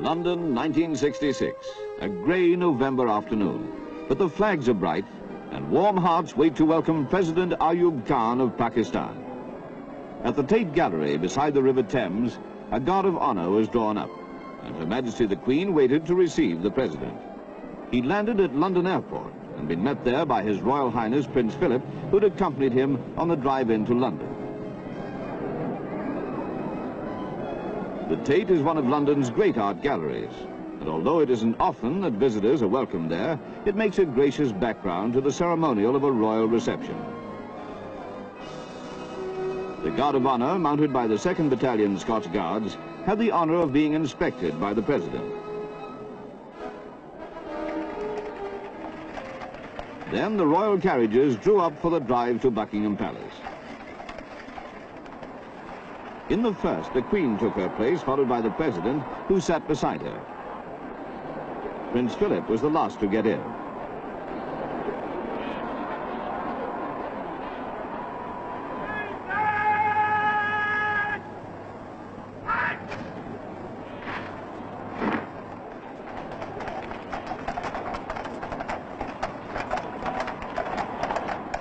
London, 1966, a grey November afternoon. But the flags are bright, and warm hearts wait to welcome President Ayoub Khan of Pakistan. At the Tate Gallery beside the River Thames, a guard of honour was drawn up, and Her Majesty the Queen waited to receive the President. He landed at London Airport and been met there by His Royal Highness Prince Philip, who'd accompanied him on the drive into London. The Tate is one of London's great art galleries, and although it isn't often that visitors are welcomed there, it makes a gracious background to the ceremonial of a royal reception. The Guard of Honour, mounted by the 2nd Battalion Scots Guards, had the honour of being inspected by the President. Then the royal carriages drew up for the drive to Buckingham Palace. In the first, the Queen took her place, followed by the President, who sat beside her. Prince Philip was the last to get in.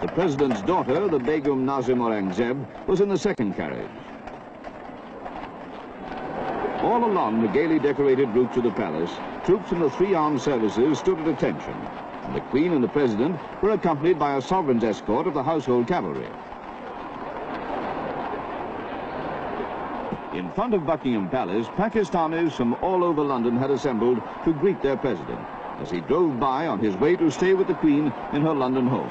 The President's daughter, the Begum Nazim Aurangzeb, was in the second carriage. All along the gaily decorated route to the palace, troops from the 3 armed services stood at attention, and the Queen and the President were accompanied by a sovereign's escort of the household cavalry. In front of Buckingham Palace, Pakistanis from all over London had assembled to greet their President as he drove by on his way to stay with the Queen in her London home.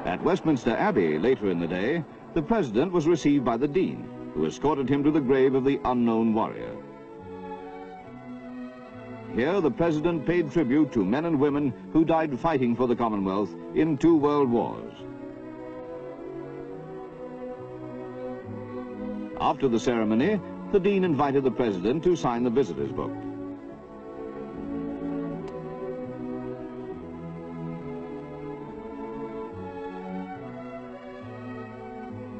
At Westminster Abbey later in the day, the President was received by the Dean, who escorted him to the grave of the unknown warrior. Here the President paid tribute to men and women who died fighting for the Commonwealth in 2 world wars. After the ceremony, the Dean invited the President to sign the visitor's book.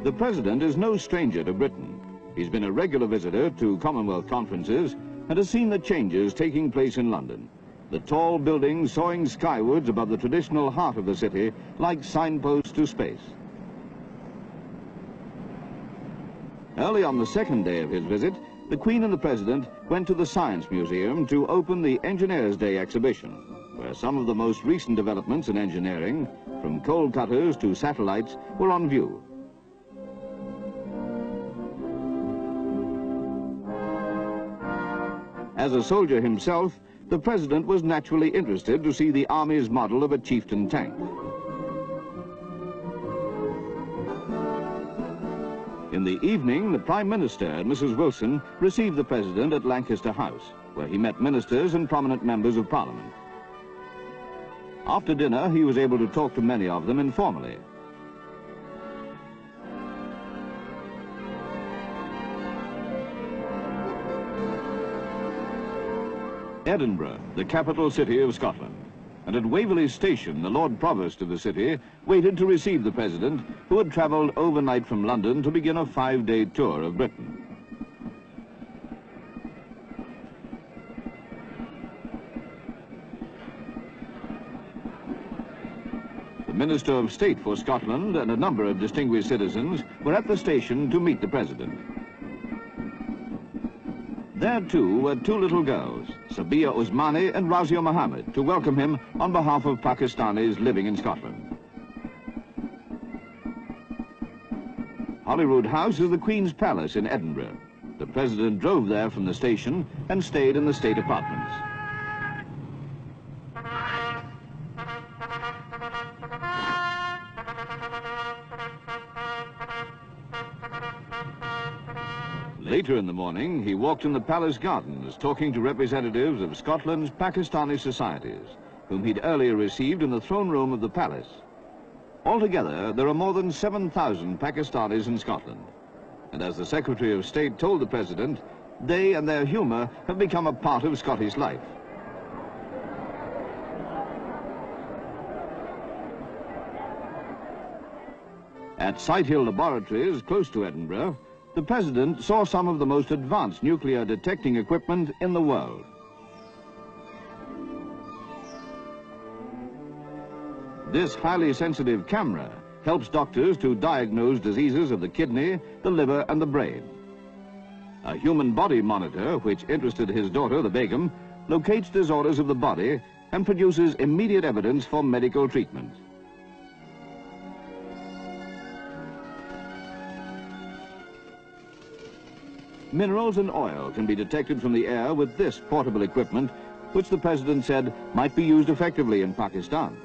The President is no stranger to Britain. He's been a regular visitor to Commonwealth conferences and has seen the changes taking place in London. The tall buildings soaring skywards above the traditional heart of the city like signposts to space. Early on the 2nd day of his visit, the Queen and the President went to the Science Museum to open the Engineers' Day exhibition, where some of the most recent developments in engineering, from coal cutters to satellites, were on view. As a soldier himself, the President was naturally interested to see the Army's model of a Chieftain tank. In the evening, the Prime Minister and Mrs. Wilson received the President at Lancaster House, where he met ministers and prominent members of Parliament. After dinner, he was able to talk to many of them informally. Edinburgh, the capital city of Scotland. And at Waverley Station, the Lord Provost of the city waited to receive the President, who had travelled overnight from London to begin a 5-day tour of Britain. The Minister of State for Scotland and a number of distinguished citizens were at the station to meet the President. There, too, were 2 little girls, Sabia Usmani and Razia Mohammed, to welcome him on behalf of Pakistanis living in Scotland. Holyrood House is the Queen's Palace in Edinburgh. The President drove there from the station and stayed in the state apartments. Later in the morning, he walked in the palace gardens, talking to representatives of Scotland's Pakistani societies, whom he'd earlier received in the throne room of the palace. Altogether, there are more than 7,000 Pakistanis in Scotland. And as the Secretary of State told the President, they and their humour have become a part of Scottish life. At Sighthill Laboratories, close to Edinburgh, the President saw some of the most advanced nuclear detecting equipment in the world. This highly sensitive camera helps doctors to diagnose diseases of the kidney, the liver, and the brain. A human body monitor, which interested his daughter, the Begum, locates disorders of the body and produces immediate evidence for medical treatment. Minerals and oil can be detected from the air with this portable equipment, which the President said might be used effectively in Pakistan.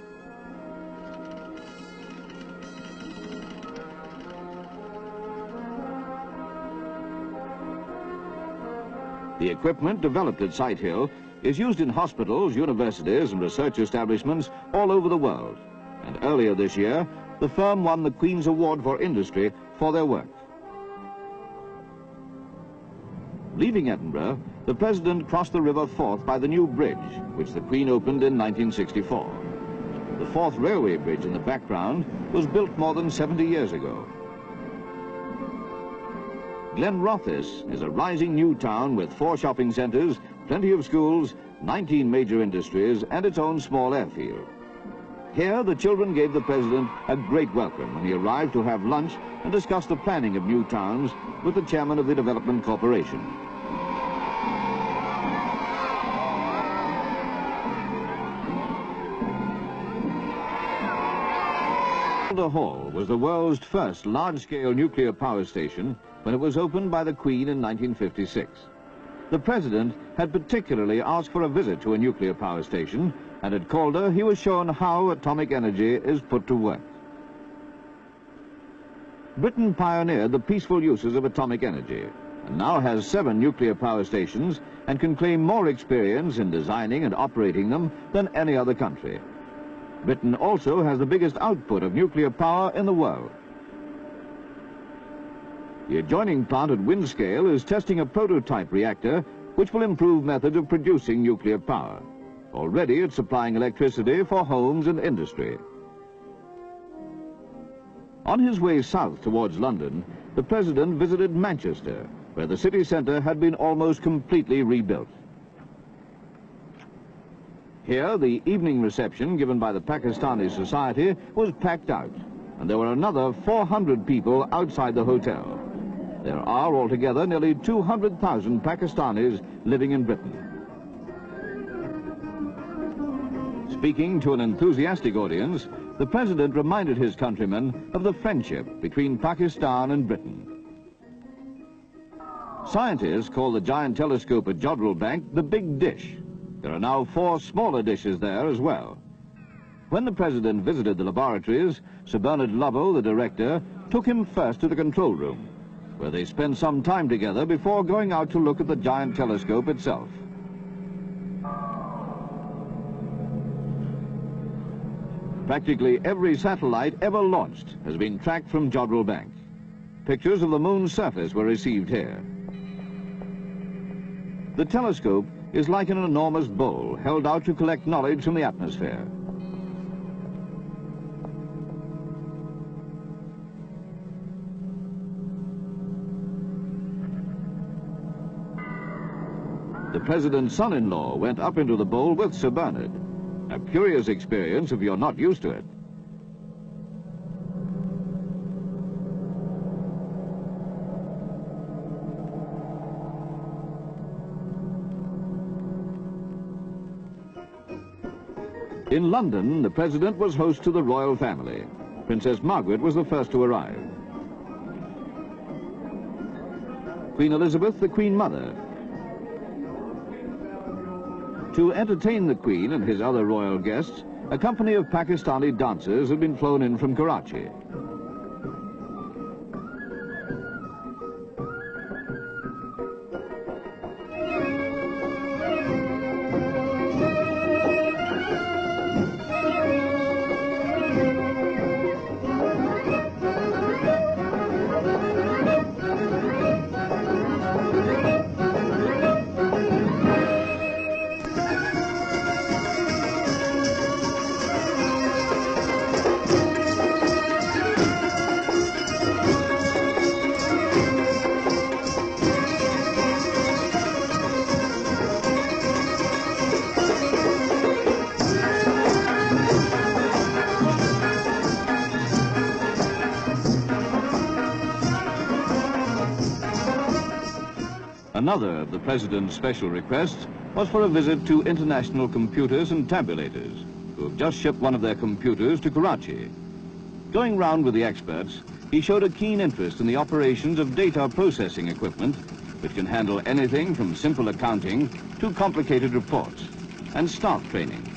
The equipment developed at Sighthill is used in hospitals, universities, and research establishments all over the world. And earlier this year, the firm won the Queen's Award for Industry for their work. Leaving Edinburgh, the President crossed the River Forth by the new bridge, which the Queen opened in 1964. The Forth Railway Bridge in the background was built more than 70 years ago. Glenrothes is a rising new town with 4 shopping centres, plenty of schools, 19 major industries, and its own small airfield. Here, the children gave the President a great welcome when he arrived to have lunch and discuss the planning of new towns with the chairman of the Development Corporation. Calder Hall was the world's first large-scale nuclear power station when it was opened by the Queen in 1956. The President had particularly asked for a visit to a nuclear power station, and at Calder he was shown how atomic energy is put to work. Britain pioneered the peaceful uses of atomic energy, and now has 7 nuclear power stations and can claim more experience in designing and operating them than any other country. Britain also has the biggest output of nuclear power in the world. The adjoining plant at Windscale is testing a prototype reactor which will improve methods of producing nuclear power. Already it's supplying electricity for homes and industry. On his way south towards London, the President visited Manchester, where the city centre had been almost completely rebuilt. Here, the evening reception given by the Pakistani society was packed out, and there were another 400 people outside the hotel. There are altogether nearly 200,000 Pakistanis living in Britain. Speaking to an enthusiastic audience, the President reminded his countrymen of the friendship between Pakistan and Britain. Scientists call the giant telescope at Jodrell Bank the Big Dish. There are now 4 smaller dishes there as well. When the President visited the laboratories, Sir Bernard Lovell, the director, took him first to the control room, where they spent some time together before going out to look at the giant telescope itself. Practically every satellite ever launched has been tracked from Jodrell Bank. Pictures of the moon's surface were received here. The telescope is like an enormous bowl held out to collect knowledge from the atmosphere. The President's son-in-law went up into the bowl with Sir Bernard. A curious experience if you're not used to it. In London, the President was host to the royal family. Princess Margaret was the first to arrive. Queen Elizabeth, the Queen Mother. To entertain the Queen and his other royal guests, a company of Pakistani dancers had been flown in from Karachi. Another of the President's special requests was for a visit to International Computers and Tabulators, who have just shipped one of their computers to Karachi. Going round with the experts, he showed a keen interest in the operations of data processing equipment, which can handle anything from simple accounting to complicated reports, and staff training.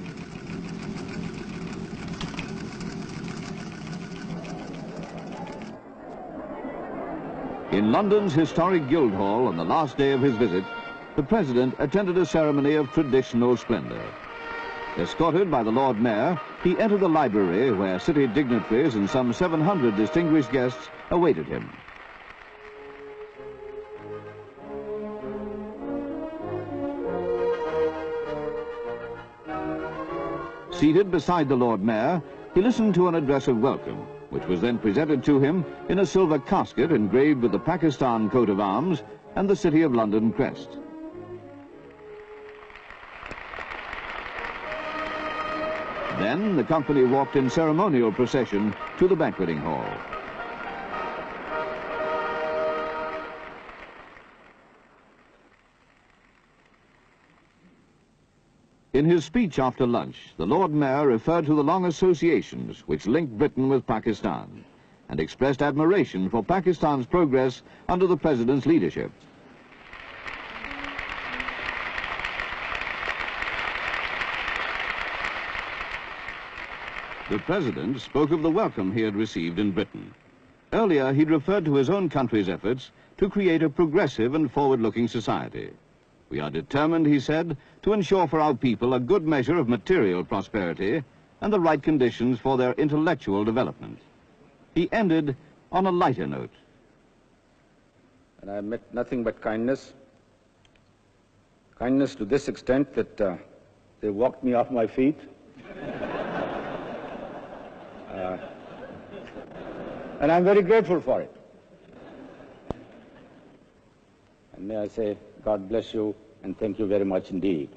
In London's historic Guildhall on the last day of his visit, the President attended a ceremony of traditional splendor. Escorted by the Lord Mayor, he entered the library where city dignitaries and some 700 distinguished guests awaited him. Seated beside the Lord Mayor, he listened to an address of welcome, which was then presented to him in a silver casket engraved with the Pakistan coat of arms and the City of London crest. Then the company walked in ceremonial procession to the banqueting hall. In his speech after lunch, the Lord Mayor referred to the long associations which linked Britain with Pakistan and expressed admiration for Pakistan's progress under the President's leadership. The President spoke of the welcome he had received in Britain. Earlier, he'd referred to his own country's efforts to create a progressive and forward-looking society. We are determined, he said, to ensure for our people a good measure of material prosperity and the right conditions for their intellectual development. He ended on a lighter note. And I met nothing but kindness. Kindness to this extent that they walked me off my feet. And I'm very grateful for it. And may I say, God bless you, and thank you very much indeed.